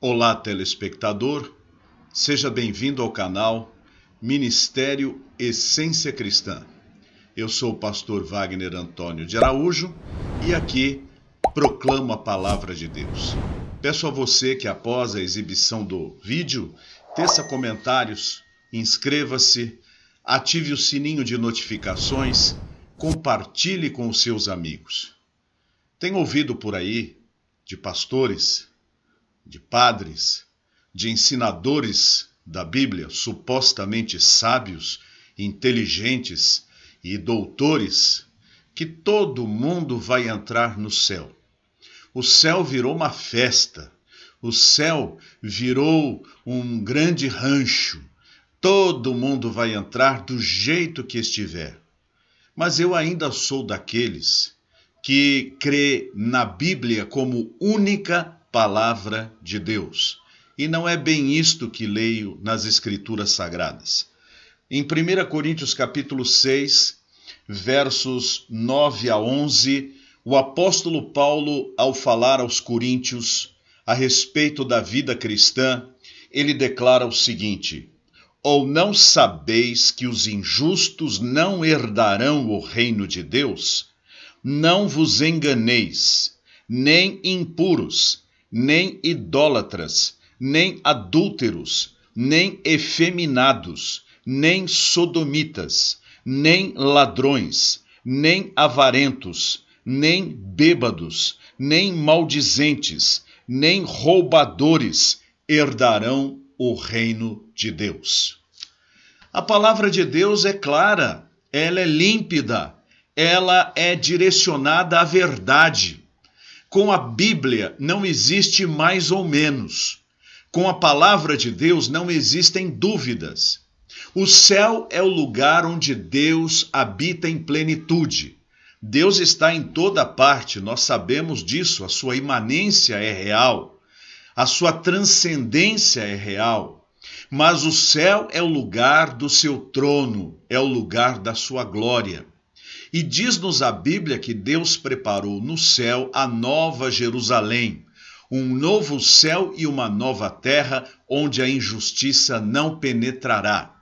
Olá, telespectador, seja bem-vindo ao canal Ministério Essência Cristã. Eu sou o pastor Wagner Antônio de Araújo e aqui proclamo a palavra de Deus. Peço a você que após a exibição do vídeo, teça comentários, inscreva-se, ative o sininho de notificações, compartilhe com os seus amigos. Tenho ouvido por aí de pastores, de padres, de ensinadores da Bíblia, supostamente sábios, inteligentes e doutores, que todo mundo vai entrar no céu. O céu virou uma festa, o céu virou um grande rancho, todo mundo vai entrar do jeito que estiver. Mas eu ainda sou daqueles que crê na Bíblia como única palavra de Deus. E não é bem isto que leio nas Escrituras Sagradas. Em 1 Coríntios capítulo 6, versos 9 a 11, o apóstolo Paulo, ao falar aos coríntios a respeito da vida cristã, ele declara o seguinte: ou não sabeis que os injustos não herdarão o reino de Deus? Não vos enganeis, nem impuros, nem idólatras, nem adúlteros, nem efeminados, nem sodomitas, nem ladrões, nem avarentos, nem bêbados, nem maldizentes, nem roubadores herdarão o reino de Deus. A palavra de Deus é clara, ela é límpida, ela é direcionada à verdade. Com a Bíblia não existe mais ou menos. Com a palavra de Deus não existem dúvidas. O céu é o lugar onde Deus habita em plenitude. Deus está em toda parte, nós sabemos disso, a sua imanência é real, a sua transcendência é real. Mas o céu é o lugar do seu trono, é o lugar da sua glória. E diz-nos a Bíblia que Deus preparou no céu a nova Jerusalém, um novo céu e uma nova terra onde a injustiça não penetrará.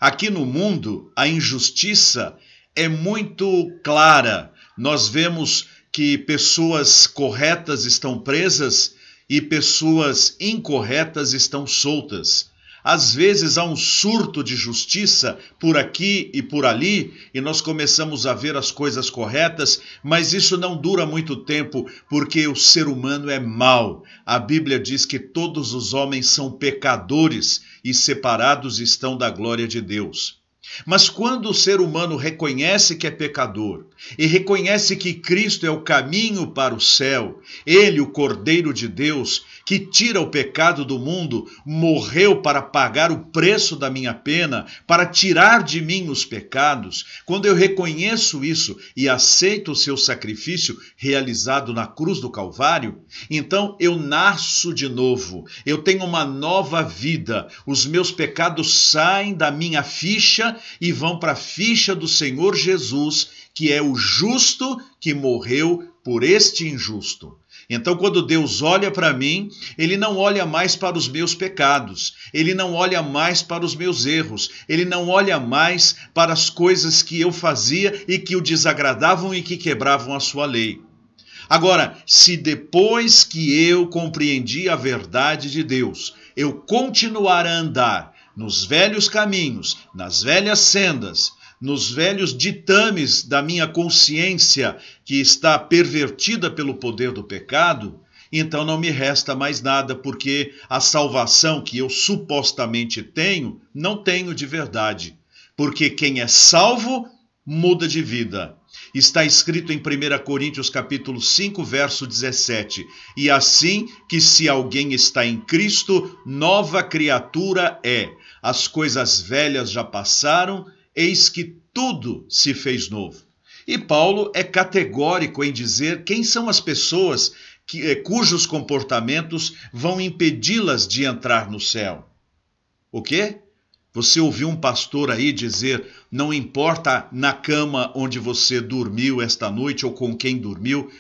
Aqui no mundo, a injustiça é muito clara. Nós vemos que pessoas corretas estão presas e pessoas incorretas estão soltas. Às vezes há um surto de justiça por aqui e por ali, e nós começamos a ver as coisas corretas, mas isso não dura muito tempo, porque o ser humano é mau. A Bíblia diz que todos os homens são pecadores e separados estão da glória de Deus. Mas quando o ser humano reconhece que é pecador e reconhece que Cristo é o caminho para o céu, ele, o Cordeiro de Deus, que tira o pecado do mundo, morreu para pagar o preço da minha pena, para tirar de mim os pecados, quando eu reconheço isso e aceito o seu sacrifício realizado na cruz do Calvário, então eu nasço de novo, eu tenho uma nova vida, os meus pecados saem da minha ficha e vão para a ficha do Senhor Jesus, que é o justo que morreu por este injusto. Então, quando Deus olha para mim, ele não olha mais para os meus pecados, ele não olha mais para os meus erros, ele não olha mais para as coisas que eu fazia e que o desagradavam e que quebravam a sua lei. Agora, se depois que eu compreendi a verdade de Deus, eu continuar a andar nos velhos caminhos, nas velhas sendas, nos velhos ditames da minha consciência que está pervertida pelo poder do pecado, então não me resta mais nada, porque a salvação que eu supostamente tenho, não tenho de verdade. Porque quem é salvo, muda de vida. Está escrito em 1 Coríntios capítulo 5, verso 17. E assim que se alguém está em Cristo, nova criatura é. As coisas velhas já passaram, eis que tudo se fez novo. E Paulo é categórico em dizer quem são as pessoas cujos comportamentos vão impedi-las de entrar no céu. O quê? Você ouviu um pastor aí dizer, não importa na cama onde você dormiu esta noite ou com quem dormiu,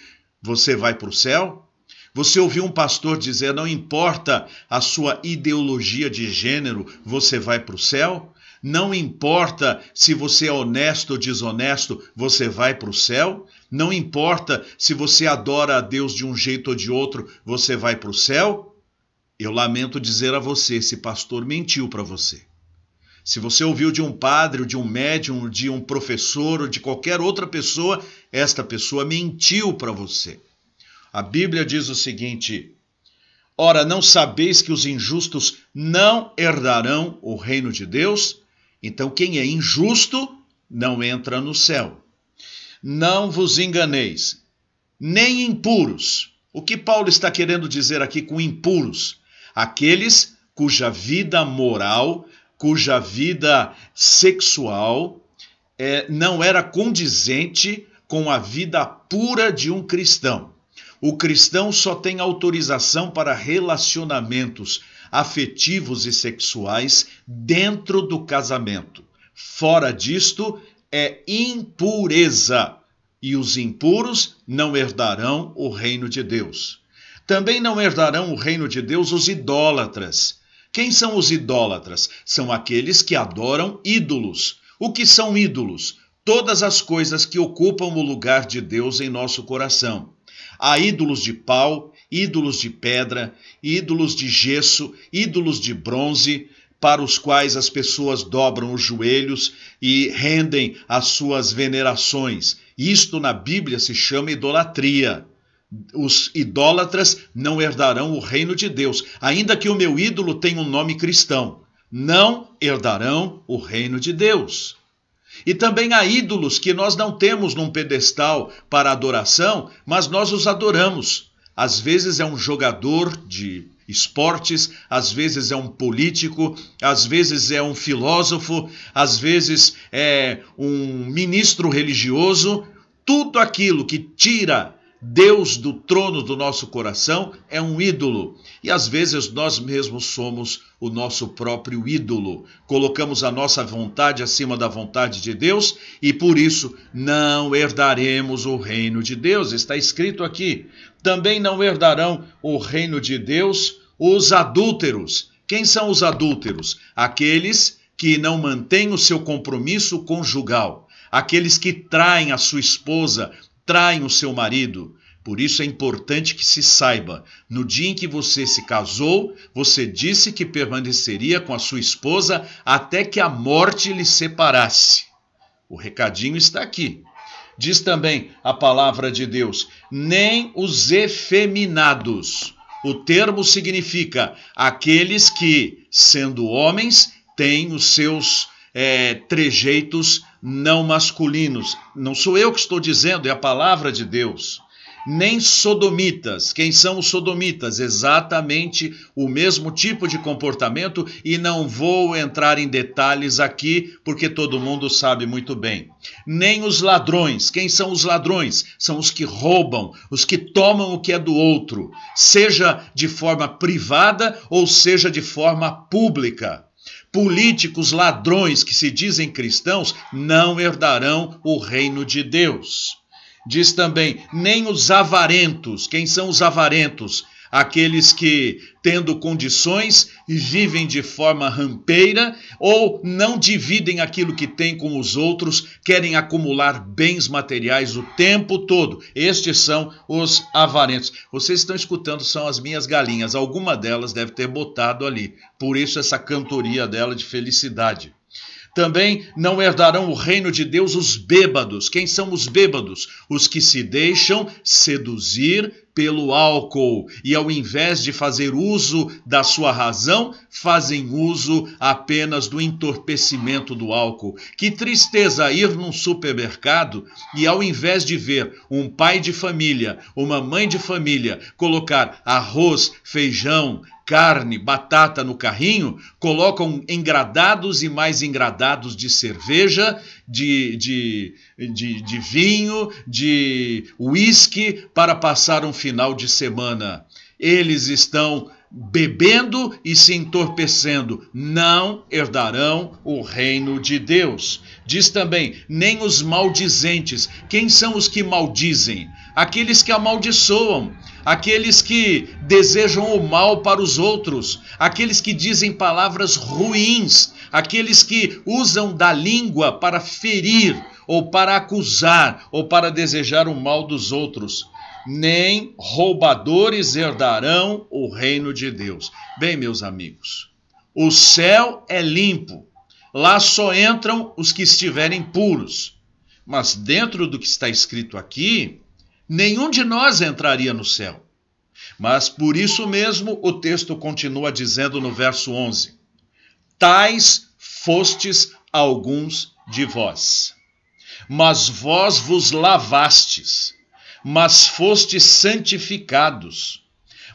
você vai para o céu? Você ouviu um pastor dizer, não importa a sua ideologia de gênero, você vai para o céu? Não importa se você é honesto ou desonesto, você vai para o céu? Não importa se você adora a Deus de um jeito ou de outro, você vai para o céu? Eu lamento dizer a você, esse pastor mentiu para você. Se você ouviu de um padre, ou de um médium, de um professor, ou de qualquer outra pessoa, esta pessoa mentiu para você. A Bíblia diz o seguinte: ora, não sabeis que os injustos não herdarão o reino de Deus? Então quem é injusto não entra no céu. Não vos enganeis, nem impuros. O que Paulo está querendo dizer aqui com impuros? Aqueles cuja vida moral, cuja vida sexual não era condizente com a vida pura de um cristão. O cristão só tem autorização para relacionamentos afetivos e sexuais dentro do casamento. Fora disto, é impureza. E os impuros não herdarão o reino de Deus. Também não herdarão o reino de Deus os idólatras. Quem são os idólatras? São aqueles que adoram ídolos. O que são ídolos? Todas as coisas que ocupam o lugar de Deus em nosso coração. Há ídolos de pau, ídolos de pedra, ídolos de gesso, ídolos de bronze, para os quais as pessoas dobram os joelhos e rendem as suas venerações. Isto na Bíblia se chama idolatria. Os idólatras não herdarão o reino de Deus, ainda que o meu ídolo tenha um nome cristão. Não herdarão o reino de Deus. E também há ídolos que nós não temos num pedestal para adoração, mas nós os adoramos. Às vezes é um jogador de esportes, às vezes é um político, às vezes é um filósofo, às vezes é um ministro religioso. Tudo aquilo que tira Deus do trono do nosso coração é um ídolo. E às vezes nós mesmos somos o nosso próprio ídolo. Colocamos a nossa vontade acima da vontade de Deus e por isso não herdaremos o reino de Deus. Está escrito aqui. Também não herdarão o reino de Deus os adúlteros. Quem são os adúlteros? Aqueles que não mantêm o seu compromisso conjugal. Aqueles que traem a sua esposa, traem o seu marido. Por isso é importante que se saiba, no dia em que você se casou, você disse que permaneceria com a sua esposa até que a morte lhe separasse. O recadinho está aqui. Diz também a palavra de Deus, nem os efeminados. O termo significa aqueles que, sendo homens, têm os seus trejeitos não masculinos. Não sou eu que estou dizendo, é a palavra de Deus. Nem sodomitas. Quem são os sodomitas? Exatamente o mesmo tipo de comportamento e não vou entrar em detalhes aqui porque todo mundo sabe muito bem. Nem os ladrões. Quem são os ladrões? São os que roubam, os que tomam o que é do outro, seja de forma privada ou seja de forma pública. Políticos ladrões que se dizem cristãos não herdarão o reino de Deus. Diz também, nem os avarentos. Quem são os avarentos? Aqueles que, tendo condições, vivem de forma rampeira ou não dividem aquilo que têm com os outros, querem acumular bens materiais o tempo todo. Estes são os avarentos. Vocês estão escutando, são as minhas galinhas. Alguma delas deve ter botado ali. Por isso essa cantoria dela de felicidade. Também não herdarão o reino de Deus os bêbados. Quem são os bêbados? Os que se deixam seduzir pelo álcool e ao invés de fazer uso da sua razão, fazem uso apenas do entorpecimento do álcool. Que tristeza ir num supermercado e ao invés de ver um pai de família, uma mãe de família colocar arroz, feijão, carne, batata no carrinho, colocam engradados e mais engradados de cerveja, de vinho, de uísque para passar um final de semana. Eles estão bebendo e se entorpecendo, não herdarão o reino de Deus. Diz também, nem os maldizentes. Quem são os que maldizem? aqueles que amaldiçoam, aqueles que desejam o mal para os outros, aqueles que dizem palavras ruins, aqueles que usam da língua para ferir, ou para acusar, ou para desejar o mal dos outros. Nem roubadores herdarão o reino de Deus. Bem, meus amigos, o céu é limpo. Lá só entram os que estiverem puros. Mas dentro do que está escrito aqui, nenhum de nós entraria no céu. Mas por isso mesmo o texto continua dizendo no verso 11: tais fostes alguns de vós, mas vós vos lavastes, mas fostes santificados,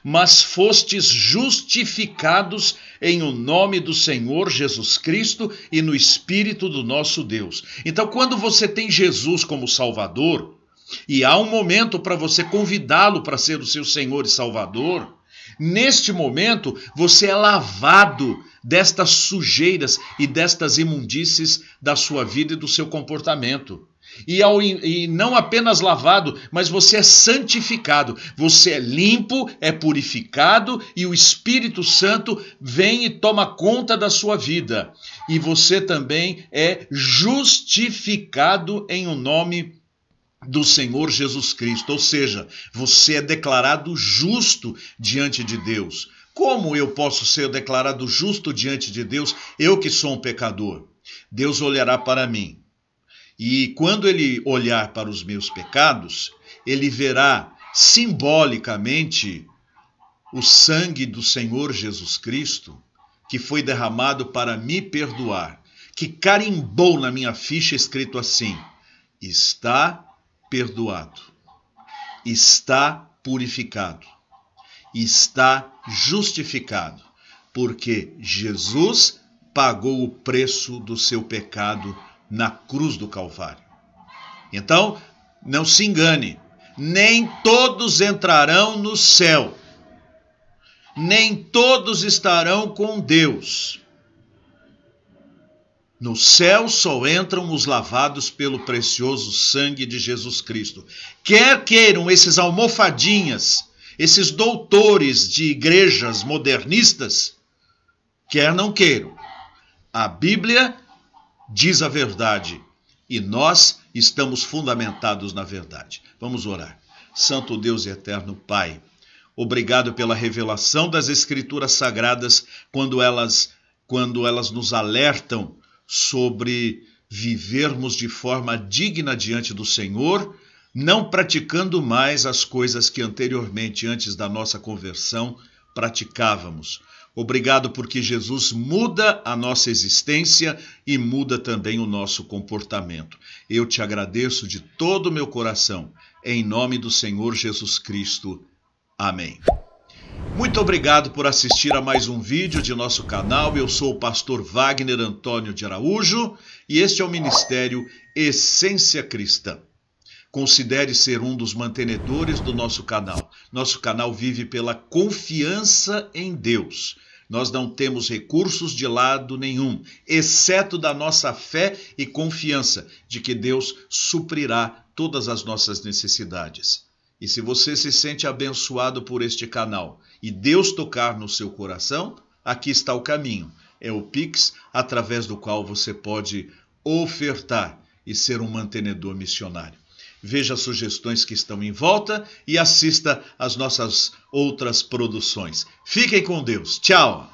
mas fostes justificados em o nome do Senhor Jesus Cristo e no Espírito do nosso Deus. Então, quando você tem Jesus como Salvador, e há um momento para você convidá-lo para ser o seu Senhor e Salvador, neste momento você é lavado destas sujeiras e destas imundícies da sua vida e do seu comportamento. E não apenas lavado, mas você é santificado, você é limpo, é purificado e o Espírito Santo vem e toma conta da sua vida. E você também é justificado em o nome do Senhor Jesus Cristo, ou seja, você é declarado justo diante de Deus. Como eu posso ser declarado justo diante de Deus, eu que sou um pecador? Deus olhará para mim. E quando ele olhar para os meus pecados, ele verá simbolicamente o sangue do Senhor Jesus Cristo, que foi derramado para me perdoar, que carimbou na minha ficha escrito assim: está perdoado, está purificado, está justificado, porque Jesus pagou o preço do seu pecado na cruz do Calvário. Então, não se engane, nem todos entrarão no céu, nem todos estarão com Deus. No céu só entram os lavados pelo precioso sangue de Jesus Cristo. Quer queiram esses almofadinhas, esses doutores de igrejas modernistas, quer não queiram, a Bíblia diz a verdade e nós estamos fundamentados na verdade. Vamos orar. Santo Deus e eterno Pai, obrigado pela revelação das Escrituras Sagradas quando elas nos alertam sobre vivermos de forma digna diante do Senhor, não praticando mais as coisas que anteriormente, antes da nossa conversão, praticávamos. Obrigado porque Jesus muda a nossa existência e muda também o nosso comportamento. Eu te agradeço de todo o meu coração, em nome do Senhor Jesus Cristo. Amém. Muito obrigado por assistir a mais um vídeo de nosso canal. Eu sou o pastor Wagner Antônio de Araújo e este é o Ministério Essência Cristã. Considere ser um dos mantenedores do nosso canal. Nosso canal vive pela confiança em Deus. Nós não temos recursos de lado nenhum, exceto da nossa fé e confiança de que Deus suprirá todas as nossas necessidades. E se você se sente abençoado por este canal e Deus tocar no seu coração, aqui está o caminho. É o Pix, através do qual você pode ofertar e ser um mantenedor missionário. Veja as sugestões que estão em volta e assista às nossas outras produções. Fiquem com Deus. Tchau!